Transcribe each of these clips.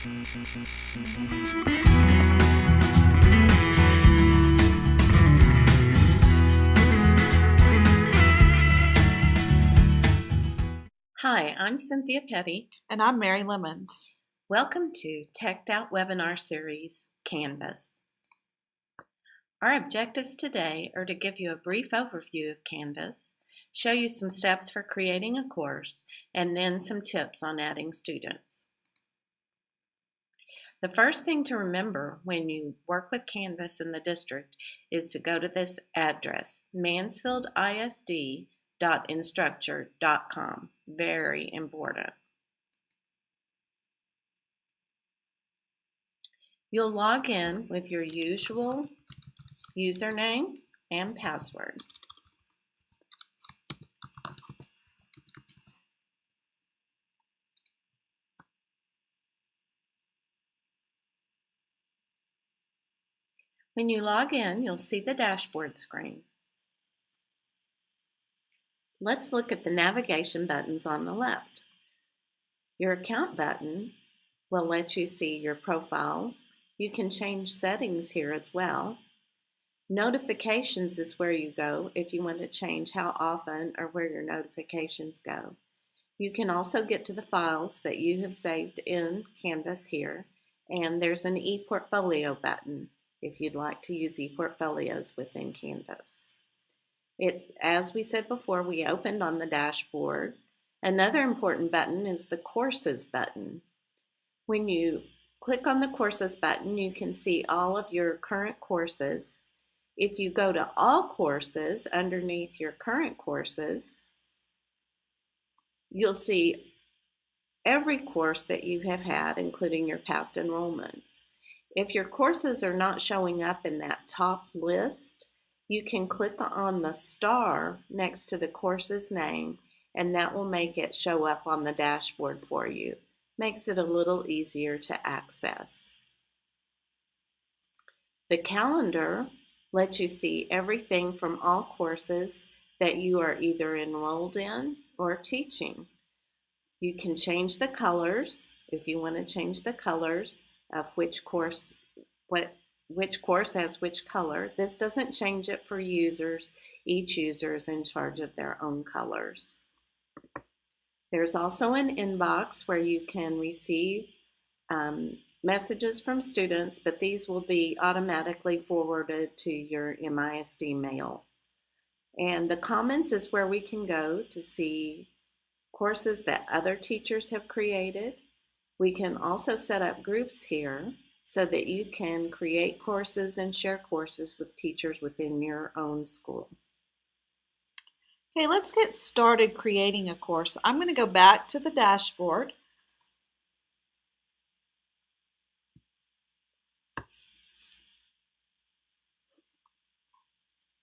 Hi, I'm Cynthia Petty. And I'm Mary Lemons. Welcome to Teched Out Webinar Series, Canvas. Our objectives today are to give you a brief overview of Canvas, show you some steps for creating a course, and then some tips on adding students. The first thing to remember when you work with Canvas in the district is to go to this address, mansfieldisd.instructure.com. Very important. You'll log in with your usual username and password. When you log in, you'll see the dashboard screen. Let's look at the navigation buttons on the left. Your account button will let you see your profile. You can change settings here as well. Notifications is where you go if you want to change how often or where your notifications go. You can also get to the files that you have saved in Canvas here, and there's an ePortfolio button if you'd like to use ePortfolios within Canvas. As we said before, we opened on the dashboard. Another important button is the Courses button. When you click on the Courses button, you can see all of your current courses. If you go to All Courses underneath your current courses, you'll see every course that you have had, including your past enrollments. If your courses are not showing up in that top list, you can click on the star next to the course's name, and that will make it show up on the dashboard for you. Makes it a little easier to access. The calendar lets you see everything from all courses that you are either enrolled in or teaching. You can change the colors if you want to change the colors of which course has which color. This doesn't change it for users. Each user is in charge of their own colors. There's also an inbox where you can receive messages from students, but these will be automatically forwarded to your MISD mail. And the comments is where we can go to see courses that other teachers have created. We can also set up groups here so that you can create courses and share courses with teachers within your own school. Okay, let's get started creating a course. I'm going to go back to the dashboard.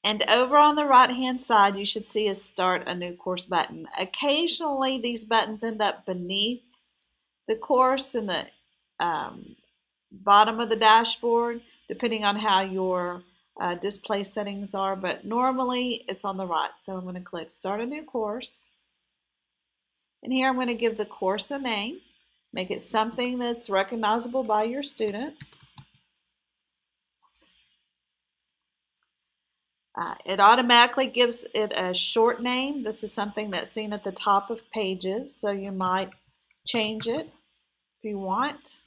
And over on the right-hand side, you should see a Start a New Course button. Occasionally, these buttons end up beneath the course in the bottom of the dashboard, depending on how your display settings are, but normally it's on the right. So I'm going to click Start a New Course. And here I'm going to give the course a name, make it something that's recognizable by your students. It automatically gives it a short name. This is something that's seen at the top of pages, so you might change it if you want.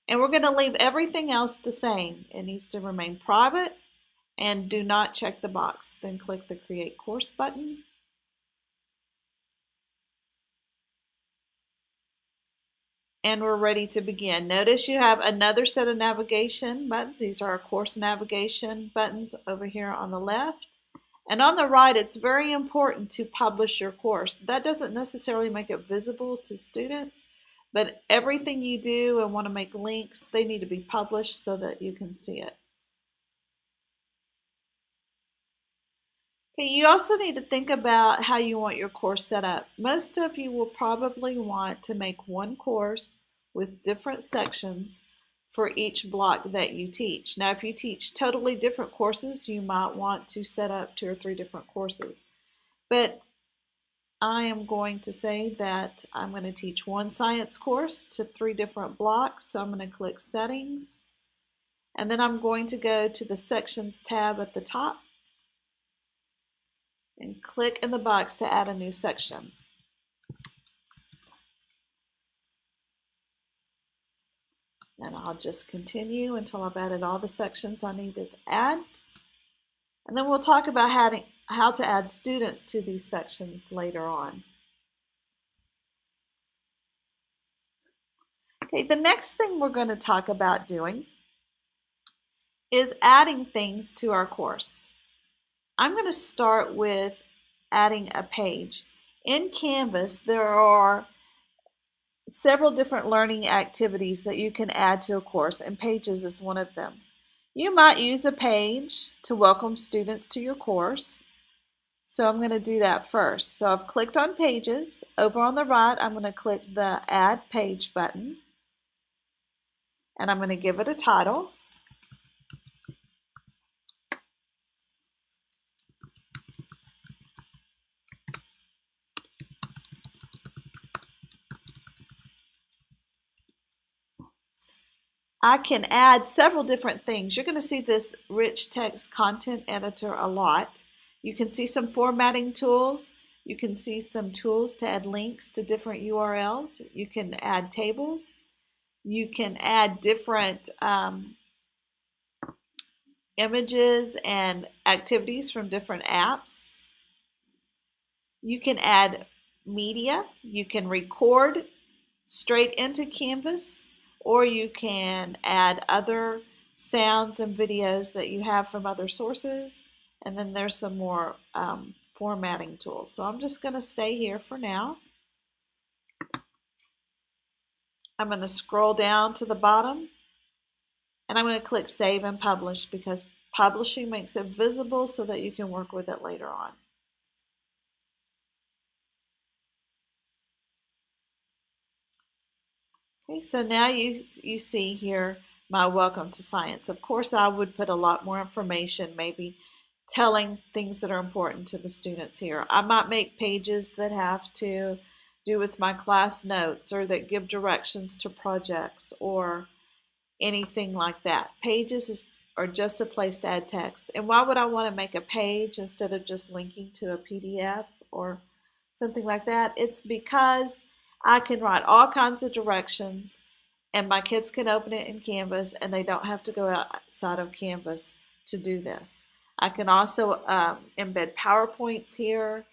And we're going to leave everything else the same. It needs to remain private, and do not check the box. Then click the Create Course button. And we're ready to begin. Notice you have another set of navigation buttons. These are our course navigation buttons over here on the left. And on the right, it's very important to publish your course. That doesn't necessarily make it visible to students, but everything you do and want to make links, they need to be published so that you can see it. Okay, you also need to think about how you want your course set up. Most of you will probably want to make one course with different sections for each block that you teach. Now, if you teach totally different courses, you might want to set up 2 or 3 different courses. But I am going to say that I'm going to teach one science course to 3 different blocks. So I'm going to click Settings, and then I'm going to go to the Sections tab at the top and click in the box to add a new section. And I'll just continue until I've added all the sections I needed to add. And then we'll talk about how to add students to these sections later on. Okay, the next thing we're going to talk about doing is adding things to our course. I'm going to start with adding a page. In Canvas, there are several different learning activities that you can add to a course, and Pages is one of them. You might use a page to welcome students to your course. So I'm going to do that first. So I've clicked on Pages. Over on the right, I'm going to click the Add Page button, and I'm going to give it a title. I can add several different things. You're going to see this rich text content editor a lot. You can see some formatting tools. You can see some tools to add links to different URLs. You can add tables. You can add different images and activities from different apps. You can add media. You can record straight into Canvas, or you can add other sounds and videos that you have from other sources. And then there's some more formatting tools. So I'm just going to stay here for now. I'm going to scroll down to the bottom, and I'm going to click Save and Publish, because publishing makes it visible so that you can work with it later on. Okay, so now you see here my Welcome to Science. Of course, I would put a lot more information, maybe telling things that are important to the students here. I might make pages that have to do with my class notes, or that give directions to projects, or anything like that. Pages are just a place to add text. And why would I want to make a page instead of just linking to a PDF or something like that? It's because I can write all kinds of directions, and my kids can open it in Canvas, and they don't have to go outside of Canvas to do this. I can also embed PowerPoints here,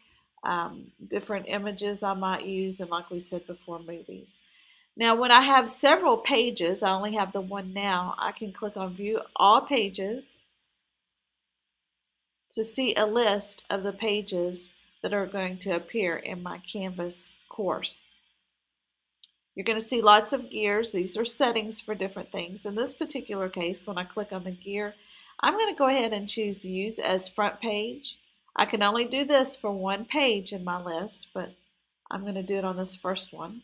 different images I might use, and like we said before, movies. Now, when I have several pages, I only have the one now, I can click on View All Pages to see a list of the pages that are going to appear in my Canvas course. You're going to see lots of gears. These are settings for different things. In this particular case, when I click on the gear, I'm going to go ahead and choose Use as Front Page. I can only do this for one page in my list, but I'm going to do it on this first one.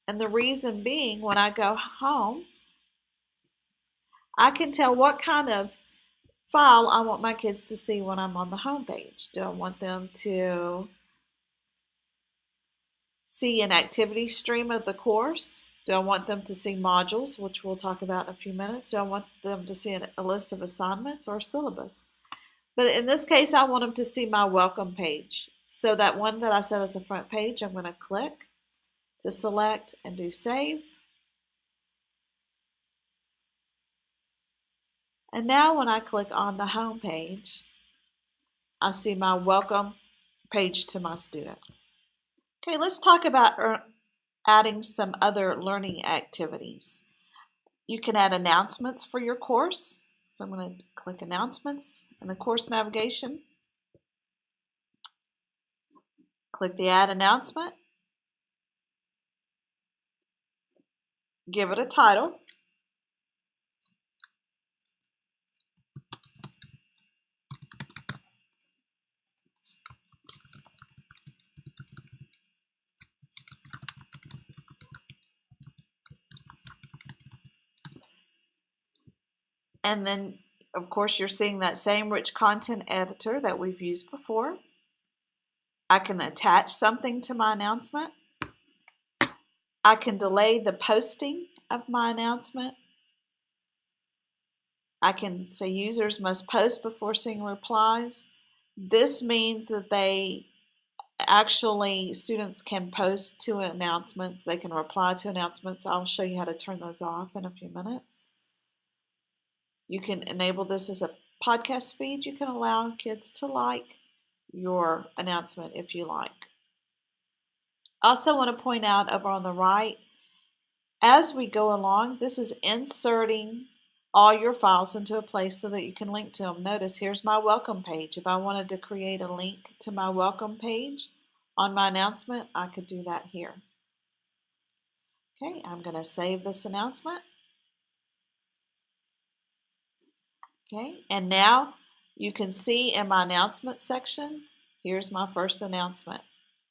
And the reason being, when I go home, I can tell what kind of file I want my kids to see when I'm on the home page. Do I want them to see an activity stream of the course? Do I want them to see modules, which we'll talk about in a few minutes? Do I want them to see a list of assignments or syllabus? But in this case, I want them to see my welcome page. So that one that I set as a front page, I'm going to click to select and do Save. And now when I click on the home page, I see my welcome page to my students. Okay, let's talk about adding some other learning activities. You can add announcements for your course. So I'm going to click Announcements in the course navigation. Click the Add Announcement. Give it a title. And then, of course, you're seeing that same rich content editor that we've used before. I can attach something to my announcement. I can delay the posting of my announcement. I can say users must post before seeing replies. This means that students can post to announcements. They can reply to announcements. I'll show you how to turn those off in a few minutes. You can enable this as a podcast feed. You can allow kids to like your announcement if you like. I also want to point out over on the right, as we go along, this is inserting all your files into a place so that you can link to them. Notice here's my welcome page. If I wanted to create a link to my welcome page on my announcement, I could do that here. Okay, I'm going to save this announcement. Okay, and now you can see in my announcement section, here's my first announcement.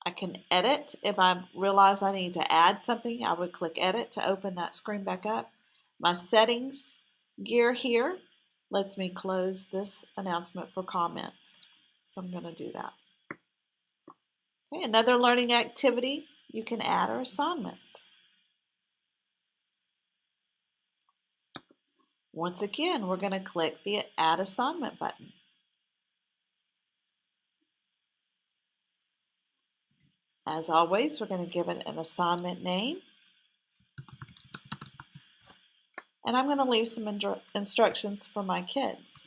I can edit. If I realize I need to add something, I would click edit to open that screen back up. My settings gear here lets me close this announcement for comments. So I'm going to do that. Okay, another learning activity you can add are assignments. Once again, we're going to click the Add Assignment button. As always, we're going to give it an assignment name. And I'm going to leave some instructions for my kids.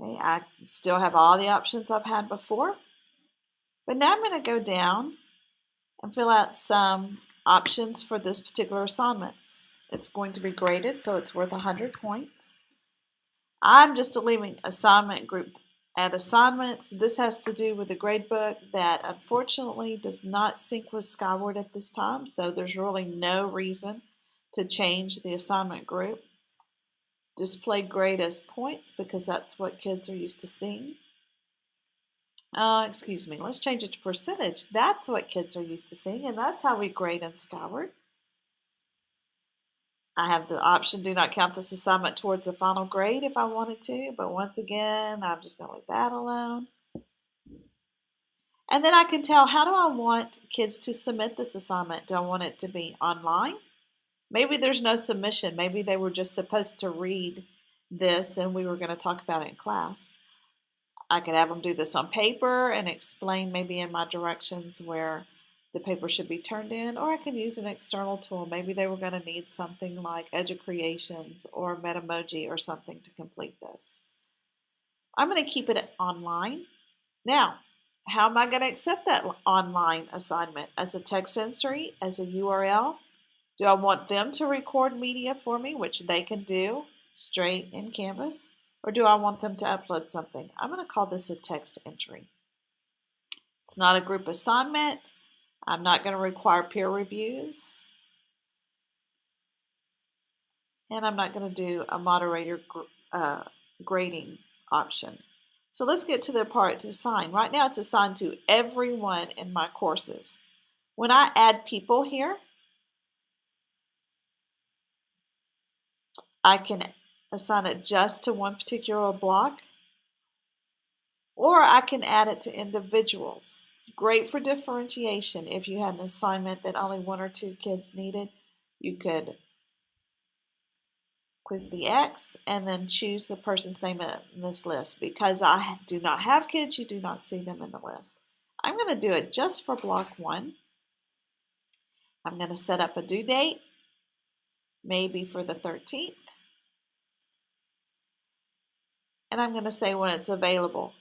Okay, I still have all the options I've had before. But now I'm going to go down and fill out some options for this particular assignments. It's going to be graded, so it's worth 100 points. I'm just leaving assignment group add assignments. This has to do with the gradebook that unfortunately does not sync with Skyward at this time, so there's really no reason to change the assignment group. Display grade as points because that's what kids are used to seeing. Let's change it to percentage. That's what kids are used to seeing, and that's how we grade in Skyward. I have the option do not count this assignment towards the final grade if I wanted to, but once again, I'm just going to leave that alone. And then I can tell, how do I want kids to submit this assignment? Do I want it to be online? Maybe there's no submission. Maybe they were just supposed to read this and we were going to talk about it in class. I could have them do this on paper and explain maybe in my directions where the paper should be turned in, or I can use an external tool. Maybe they were going to need something like EduCreations or Metamoji or something to complete this. I'm going to keep it online. Now, how am I going to accept that online assignment? As a text entry, as a URL? Do I want them to record media for me, which they can do straight in Canvas? Or do I want them to upload something? I'm going to call this a text entry. It's not a group assignment. I'm not going to require peer reviews. And I'm not going to do a moderator grading option. So let's get to the part to assign. Right now it's assigned to everyone in my courses. When I add people here, I can assign it just to one particular block, or I can add it to individuals. Great for differentiation. If you had an assignment that only one or two kids needed, you could click the X and then choose the person's name in this list. Because I do not have kids, you do not see them in the list. I'm going to do it just for block 1. I'm going to set up a due date, maybe for the 13th. And I'm going to say when it's available.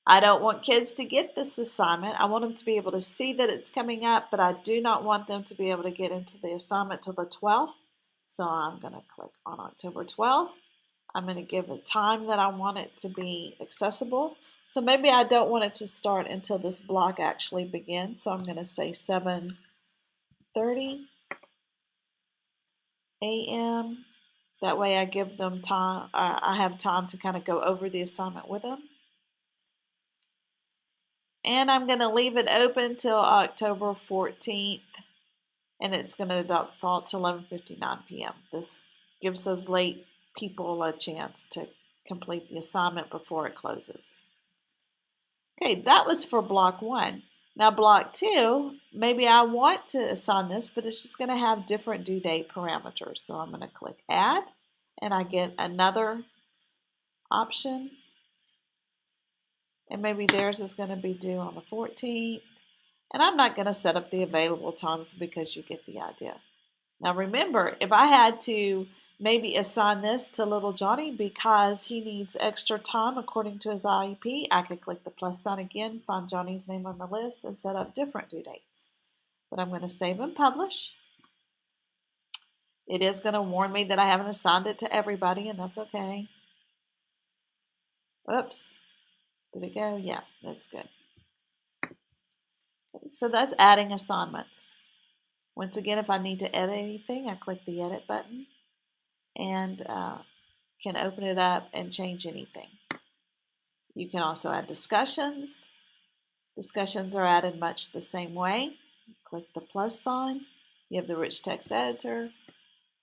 I don't want kids to get this assignment. I want them to be able to see that it's coming up, but I do not want them to be able to get into the assignment till the 12th. So I'm going to click on October 12th. I'm going to give a time that I want it to be accessible. So maybe I don't want it to start until this block actually begins. So I'm going to say 7:30 a.m. That way I give them time, I have time to kind of go over the assignment with them. And I'm going to leave it open till October 14th. And it's going to default to 11:59 p.m. This gives those late people a chance to complete the assignment before it closes. Okay, that was for block 1. Now block 2, maybe I want to assign this, but it's just going to have different due date parameters. So I'm going to click add, and I get another option. And maybe theirs is going to be due on the 14th. And I'm not going to set up the available times because you get the idea. Now remember, if I had to maybe assign this to little Johnny because he needs extra time according to his IEP, I could click the plus sign again, find Johnny's name on the list, and set up different due dates. But I'm going to save and publish. It is going to warn me that I haven't assigned it to everybody, and that's okay. Oops. Did it go? Yeah, that's good. So that's adding assignments. Once again, if I need to edit anything, I click the edit button and can open it up and change anything. You can also add discussions. Discussions are added much the same way. Click the plus sign. You have the rich text editor,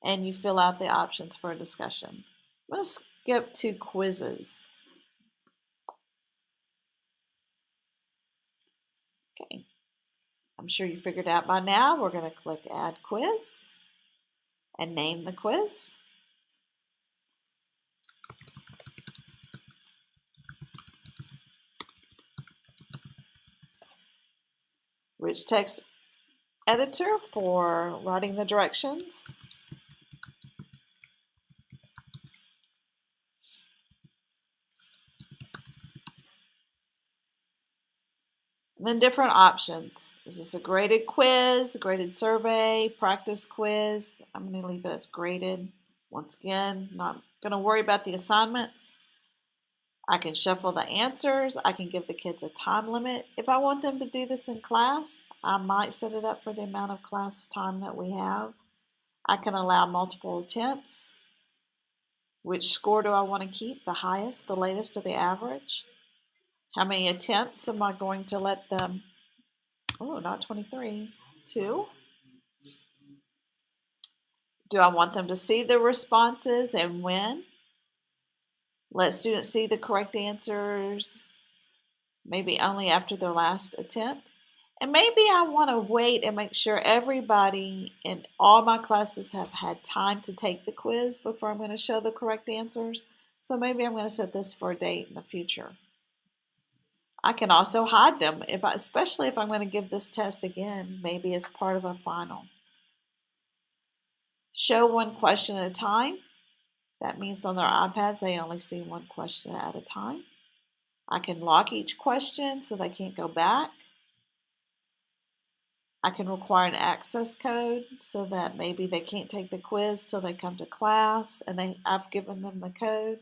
and you fill out the options for a discussion. I'm going to skip to quizzes. Okay. I'm sure you figured out by now. We're going to click Add Quiz and name the quiz. Rich text editor for writing the directions. And then different options. Is this a graded quiz, a graded survey, practice quiz? I'm going to leave it as graded. Once again, not going to worry about the assignments. I can shuffle the answers. I can give the kids a time limit. If I want them to do this in class, I might set it up for the amount of class time that we have. I can allow multiple attempts. Which score do I want to keep? The highest, the latest, or the average? How many attempts am I going to let them? Oh, not 23. 2. Do I want them to see the responses and when? Let students see the correct answers maybe only after their last attempt. And maybe I want to wait and make sure everybody in all my classes have had time to take the quiz before I'm going to show the correct answers. So maybe I'm going to set this for a date in the future. I can also hide them, especially if I'm going to give this test again, maybe as part of a final. Show one question at a time. That means on their iPads, they only see one question at a time. I can lock each question so they can't go back. I can require an access code so that maybe they can't take the quiz till they come to class and I've given them the code.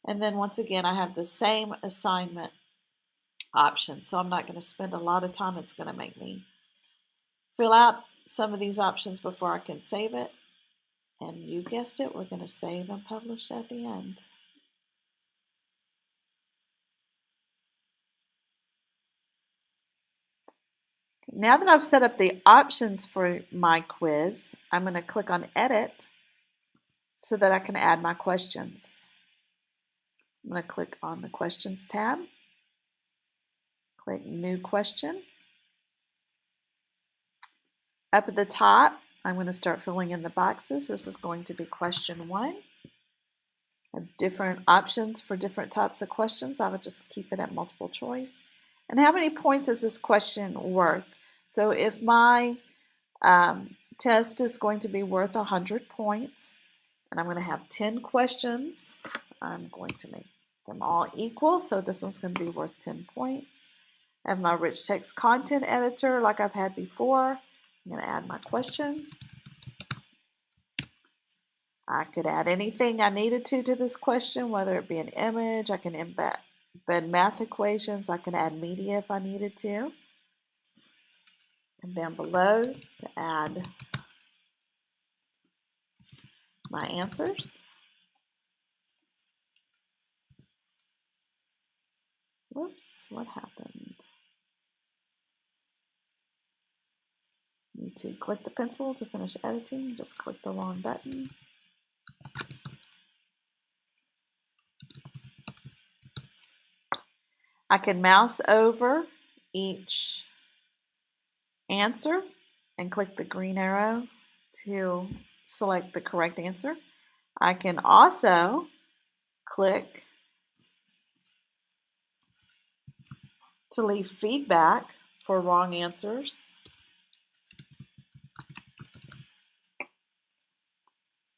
And then once again, I have the same assignment options. So I'm not going to spend a lot of time. It's going to make me fill out some of these options before I can save it. And you guessed it, we're going to save and publish at the end. Now that I've set up the options for my quiz, I'm going to click on Edit so that I can add my questions. I'm going to click on the Questions tab, click New Question. Up at the top, I'm going to start filling in the boxes. This is going to be question 1. I have different options for different types of questions. I would just keep it at multiple choice. And how many points is this question worth? So if my test is going to be worth 100 points, and I'm going to have 10 questions, I'm going to make them all equal. So this one's going to be worth 10 points. I have my rich text content editor like I've had before. I'm going to add my question. I could add anything I needed to this question, whether it be an image. I can embed math equations. I can add media if I needed to. And down below to add my answers. Whoops, what happened? Need to click the pencil to finish editing. Just click the long button. I can mouse over each answer and click the green arrow to select the correct answer. I can also click to leave feedback for wrong answers.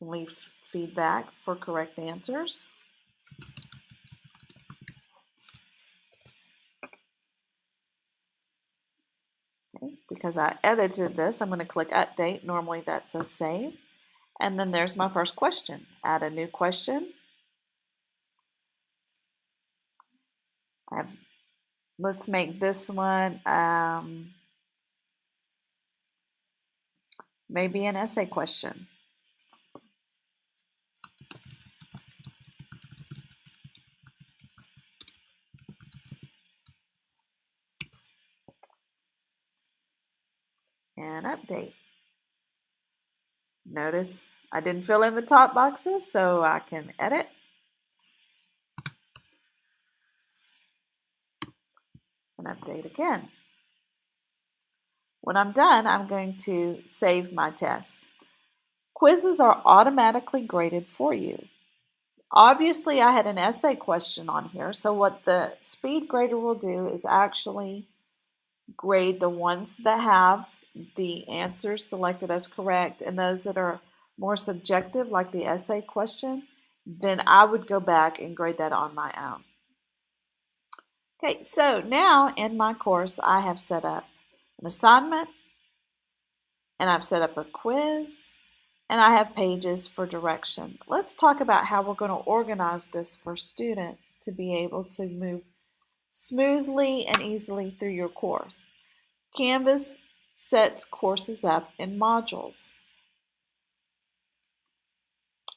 Leave feedback for correct answers. Okay, because I edited this, I'm going to click update. Normally that says save. And then there's my first question. Add a new question. Let's make this one maybe an essay question. And update. Notice I didn't fill in the top boxes, so I can edit. And update again. When I'm done, I'm going to save my test. Quizzes are automatically graded for you. Obviously, I had an essay question on here, so what the speed grader will do is actually grade the ones that have the answers selected as correct, and those that are more subjective, like the essay question, then I would go back and grade that on my own. Okay, so now in my course, I have set up an assignment, and I've set up a quiz, and I have pages for direction. Let's talk about how we're going to organize this for students to be able to move smoothly and easily through your course. Canvas sets courses up in modules.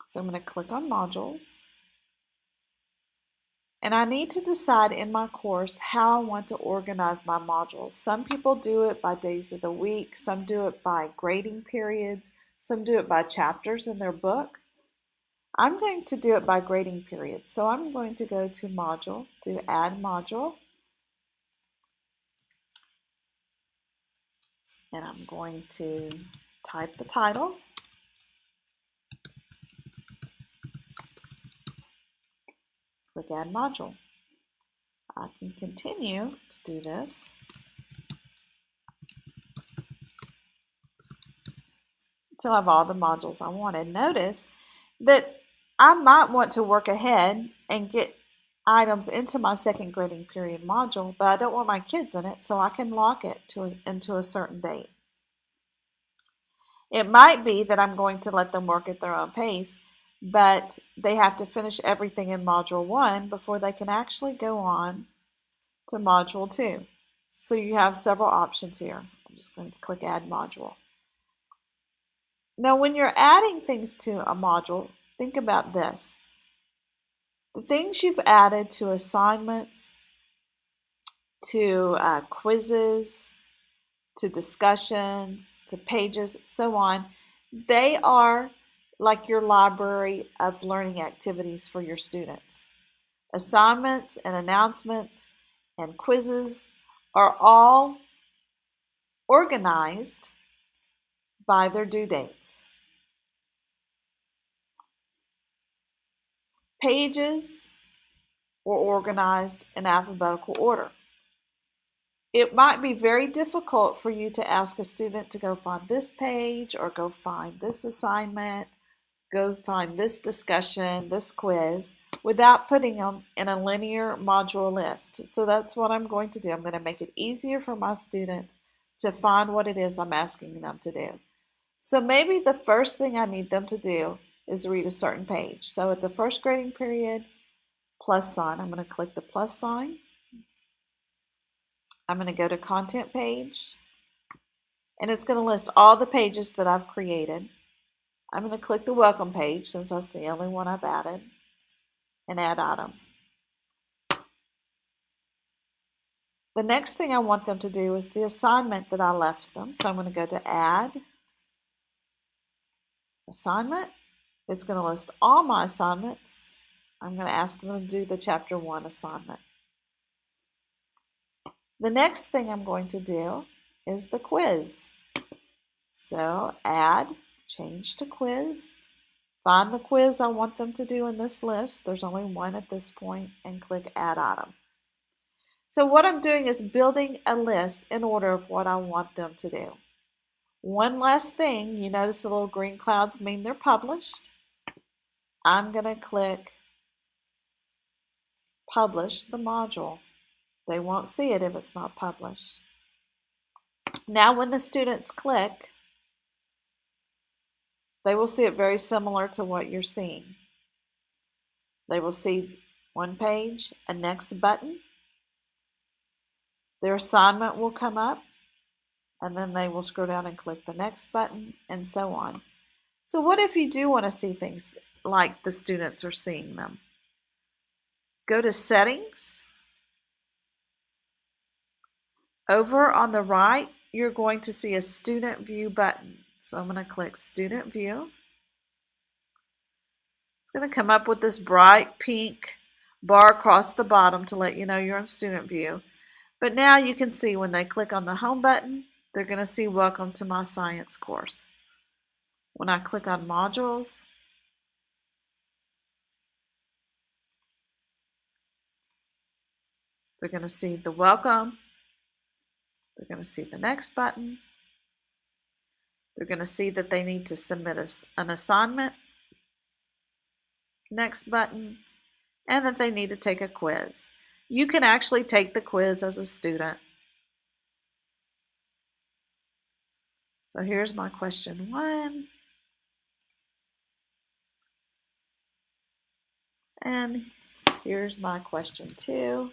So I'm going to click on modules. And I need to decide in my course how I want to organize my modules. Some people do it by days of the week, some do it by grading periods, some do it by chapters in their book. I'm going to do it by grading periods. So I'm going to go to module, to add module. And I'm going to type the title. Click add module. I can continue to do this until I have all the modules I wanted. Notice that I might want to work ahead and get items into my second grading period module, but I don't want my kids in it, so I can lock it into a certain date. It might be that I'm going to let them work at their own pace, but they have to finish everything in Module 1 before they can actually go on to Module 2. So you have several options here. I'm just going to click Add Module. Now, when you're adding things to a module, think about this. The things you've added to assignments, to quizzes, to discussions, to pages, so on, they are like your library of learning activities for your students. Assignments and announcements and quizzes are all organized by their due dates. Pages were organized in alphabetical order. It might be very difficult for you to ask a student to go find this page or go find this assignment, go find this discussion, this quiz, without putting them in a linear module list. So that's what I'm going to do. I'm going to make it easier for my students to find what it is I'm asking them to do. So maybe the first thing I need them to do is read a certain page. So at the first grading period, plus sign. I'm going to click the plus sign. I'm going to go to content page, and it's going to list all the pages that I've created. I'm going to click the welcome page since that's the only one I've added, and add item. The next thing I want them to do is the assignment that I left them. So I'm going to go to Add, Assignment. It's going to list all my assignments. I'm going to ask them to do the Chapter 1 assignment. The next thing I'm going to do is the quiz. So Add, Change to Quiz. Find the quiz I want them to do in this list. There's only one at this point, and click Add Item. So what I'm doing is building a list in order of what I want them to do. One last thing, you notice the little green clouds mean they're published. I'm going to click Publish the module. They won't see it if it's not published. Now when the students click, they will see it very similar to what you're seeing. They will see one page, a next button. Their assignment will come up, and then they will scroll down and click the next button, and so on. So what if you do want to see things like the students are seeing them? Go to Settings. Over on the right, you're going to see a Student View button. So I'm going to click Student View. It's going to come up with this bright pink bar across the bottom to let you know you're in Student View. But now you can see when they click on the Home button, they're going to see Welcome to my science course. When I click on Modules, they're going to see the Welcome. They're going to see the next button. They're going to see that they need to submit an assignment, next button, and that they need to take a quiz. You can actually take the quiz as a student. So here's my question 1. And here's my question 2.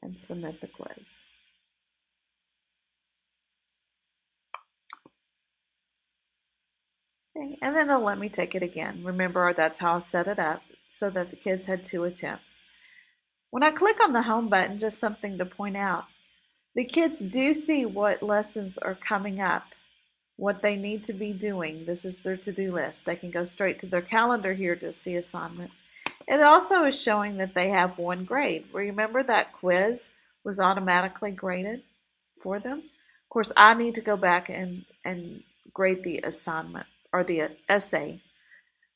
And submit the quiz. Okay, and then it'll let me take it again. Remember, that's how I set it up, so that the kids had 2 attempts. When I click on the Home button, just something to point out, the kids do see what lessons are coming up, what they need to be doing. This is their to-do list. They can go straight to their calendar here to see assignments. It also is showing that they have 1 grade. Remember that quiz was automatically graded for them? Of course, I need to go back and grade the assignment or the essay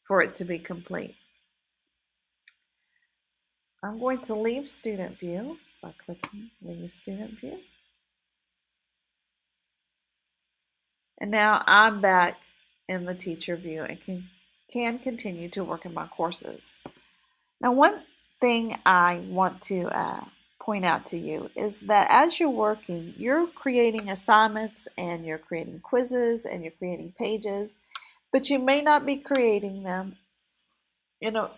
for it to be complete. I'm going to leave Student View by clicking Leave Student View. And now I'm back in the teacher view and can continue to work in my courses. Now, one thing I want to point out to you is that as you're working, you're creating assignments and you're creating quizzes and you're creating pages, but you may not be creating them in an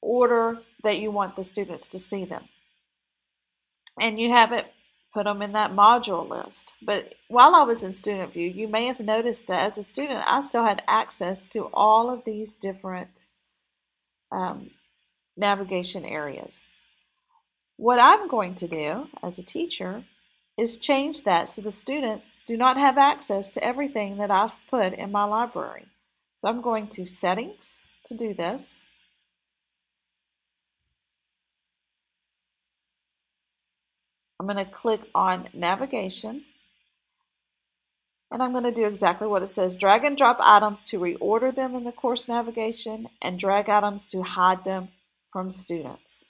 order that you want the students to see them. And you haven't put them in that module list. But while I was in Student View, you may have noticed that as a student, I still had access to all of these different navigation areas. What I'm going to do as a teacher is change that so the students do not have access to everything that I've put in my library. So I'm going to Settings to do this. I'm going to click on Navigation, and I'm going to do exactly what it says. Drag and drop items to reorder them in the course navigation, and drag items to hide them from students.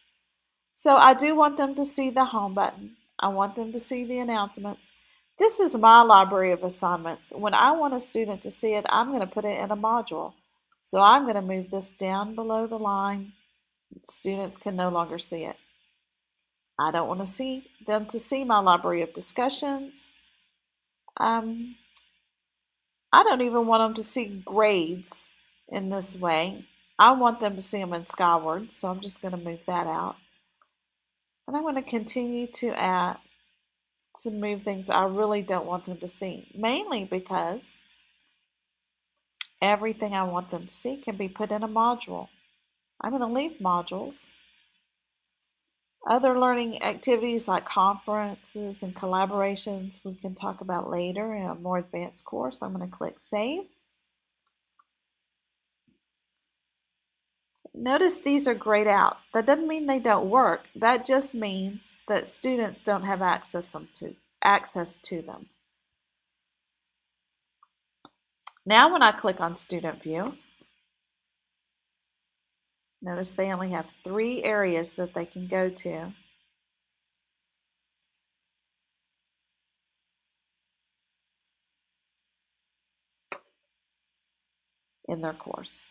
So I do want them to see the Home button. I want them to see the announcements. This is my library of assignments. When I want a student to see it, I'm going to put it in a module. So I'm going to move this down below the line. Students can no longer see it. I don't want to see them to see my library of discussions. I don't even want them to see grades in this way. I want them to see them in Skyward, so I'm just going to move that out. And I'm going to continue to move things I really don't want them to see, mainly because everything I want them to see can be put in a module. I'm going to leave modules. Other learning activities like conferences and collaborations we can talk about later in a more advanced course. I'm going to click Save. Notice these are grayed out. That doesn't mean they don't work. That just means that students don't have access to them. Now when I click on Student View, notice they only have 3 areas that they can go to. In their course.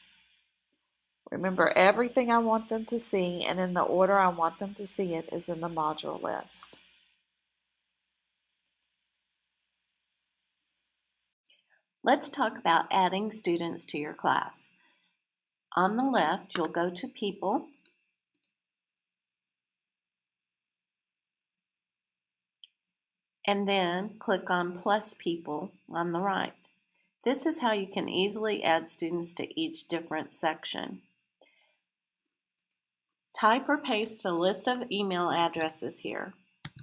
Remember, everything I want them to see and in the order I want them to see it is in the module list. Let's talk about adding students to your class. On the left, you'll go to People, and then click on Plus People on the right. This is how you can easily add students to each different section. Type or paste a list of email addresses here.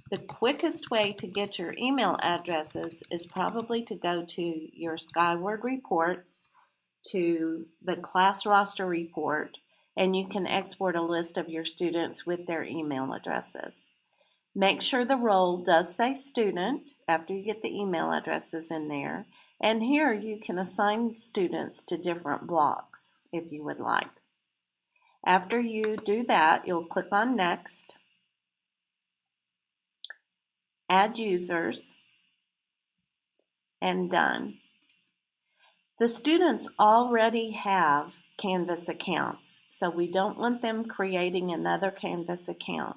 The quickest way to get your email addresses is probably to go to your Skyward reports, to the class roster report, and you can export a list of your students with their email addresses. Make sure the role does say student after you get the email addresses in there, and here you can assign students to different blocks if you would like. After you do that, you'll click on Next, Add Users, and Done. The students already have Canvas accounts, so we don't want them creating another Canvas account.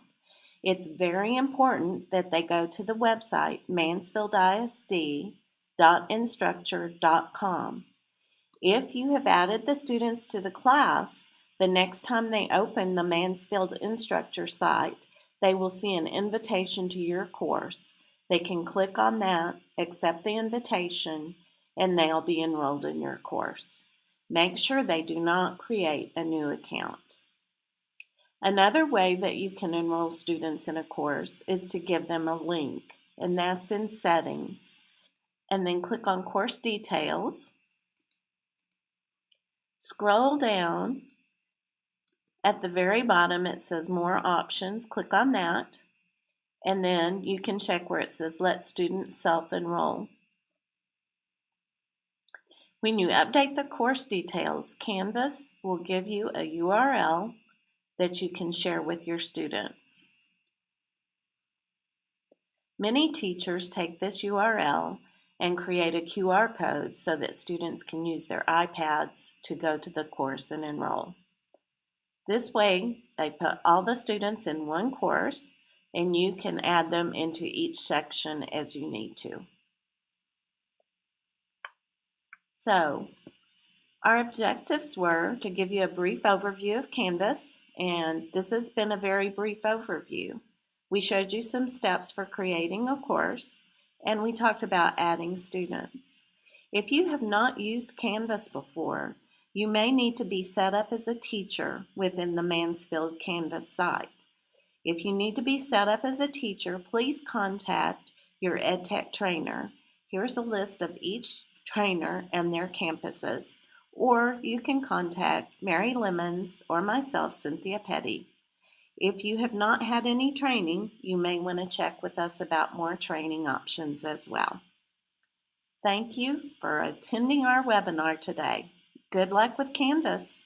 It's very important that they go to the website mansfieldisd.instructure.com. If you have added the students to the class, the next time they open the Mansfield Instructure site, they will see an invitation to your course. They can click on that, accept the invitation, and they'll be enrolled in your course. Make sure they do not create a new account. Another way that you can enroll students in a course is to give them a link, and that's in Settings. And then click on Course Details. Scroll down. At the very bottom it says More Options. Click on that, and then you can check where it says Let Students Self-Enroll. When you update the course details, Canvas will give you a URL that you can share with your students. Many teachers take this URL and create a QR code so that students can use their iPads to go to the course and enroll. This way, they put all the students in one course, and you can add them into each section as you need to. So, our objectives were to give you a brief overview of Canvas, and this has been a very brief overview. We showed you some steps for creating a course, and we talked about adding students. If you have not used Canvas before, you may need to be set up as a teacher within the Mansfield Canvas site. If you need to be set up as a teacher, please contact your EdTech trainer. Here's a list of each trainer and their campuses, or you can contact Mary Lemons or myself, Cynthia Petty. If you have not had any training, you may want to check with us about more training options as well. Thank you for attending our webinar today. Good luck with Canvas.